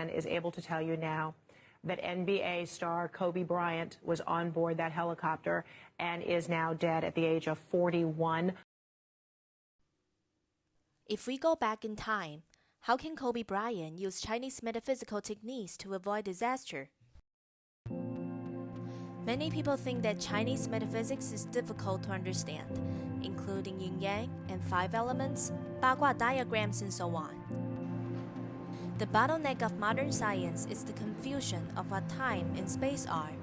and is able to tell you now that NBA star Kobe Bryant was on board that helicopter and is now dead at the age of 41. If we go back in time, how can Kobe Bryant use Chinese metaphysical techniques to avoid disaster? Many people think that Chinese metaphysics is difficult to understand, including yin-yang and 5 elements, 八卦 diagrams, and so on. The bottleneck of modern science is the confusion of what time and space are,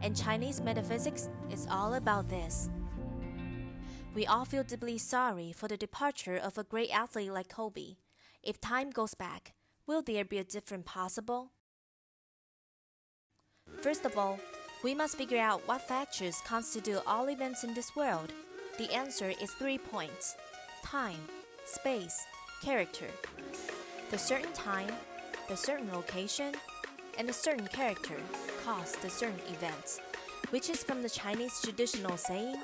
and Chinese metaphysics is all about this. We all feel deeply sorry for the departure of a great athlete like Kobe. If time goes back, will there be a different possible? First of all, we must figure out what factors constitute all events in this world. The answer is 3 points: time, space, character. The certain time, the certain location, and a certain character cause the certain events, which is from the Chinese traditional saying,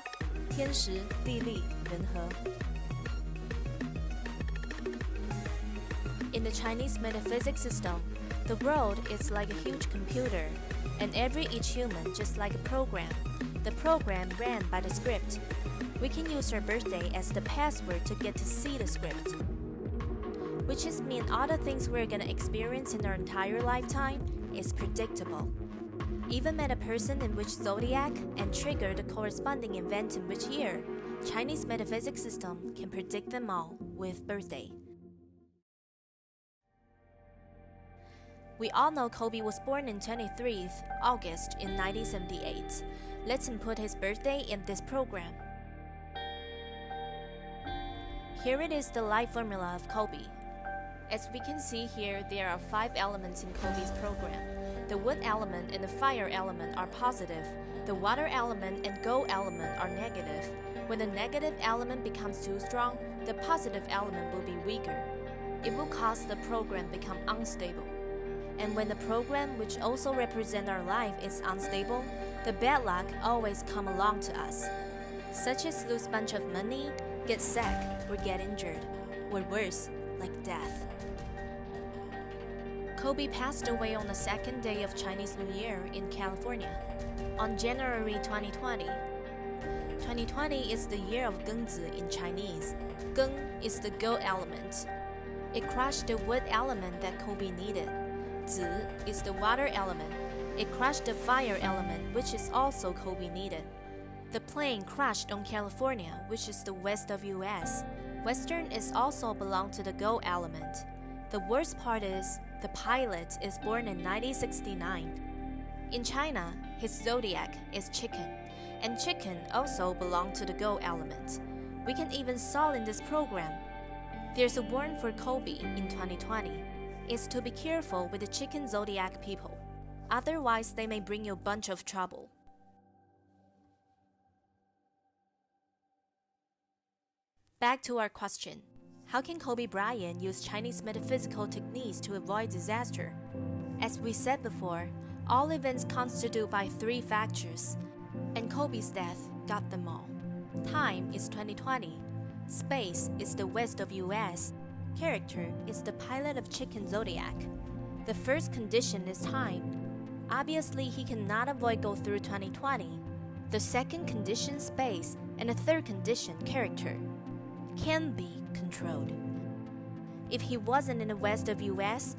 天时地利人和. In the Chinese metaphysics system, the world is like a huge computer, and each human just like a program. The program ran by the script. We can use our birthday as the password to get to see the script, which is mean all the things we're gonna experience in our entire lifetime is predictable. Even met a person in which zodiac and trigger the corresponding event in which year, Chinese metaphysics system can predict them all with birthday. We all know Kobe was born in 23rd August in 1978. Let's input his birthday in this program. Here it is, the life formula of Kobe. As we can see here, there are 5 elements in Kobe's program. The wood element and the fire element are positive. The water element and go element are negative. When the negative element becomes too strong, the positive element will be weaker. It will cause the program become unstable. And when the program, which also represents our life, is unstable, the bad luck always come along to us, such as lose bunch of money, get sick, or get injured, or worse, like death. Kobe passed away on the 2nd day of Chinese New Year in California, on January 2020. 2020 is the year of Gengzi in Chinese. Geng is the go element. It crushed the wood element that Kobe needed. Zi is the water element. It crushed the fire element, which is also Kobe needed. The plane crashed on California, which is the west of US. Western is also belong to the go element. The worst part is, the pilot is born in 1969. In China, his zodiac is chicken, and chicken also belong to the go element. We can even saw in this program. There's a warning for Kobe in 2020. It's to be careful with the chicken zodiac people. Otherwise, they may bring you a bunch of trouble. Back to our question. How can Kobe Bryant use Chinese metaphysical techniques to avoid disaster? As we said before, all events constitute by 3 factors, and Kobe's death got them all. Time is 2020. Space is the west of US. Character is the pilot of chicken zodiac. The first condition is time. Obviously, he cannot avoid go through 2020. The second condition, space, and the third condition, character, can be controlled. If he wasn't in the west of US,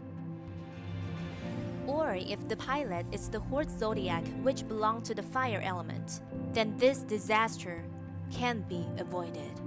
or if the pilot is the horse zodiac which belongs to the fire element, then this disaster can be avoided.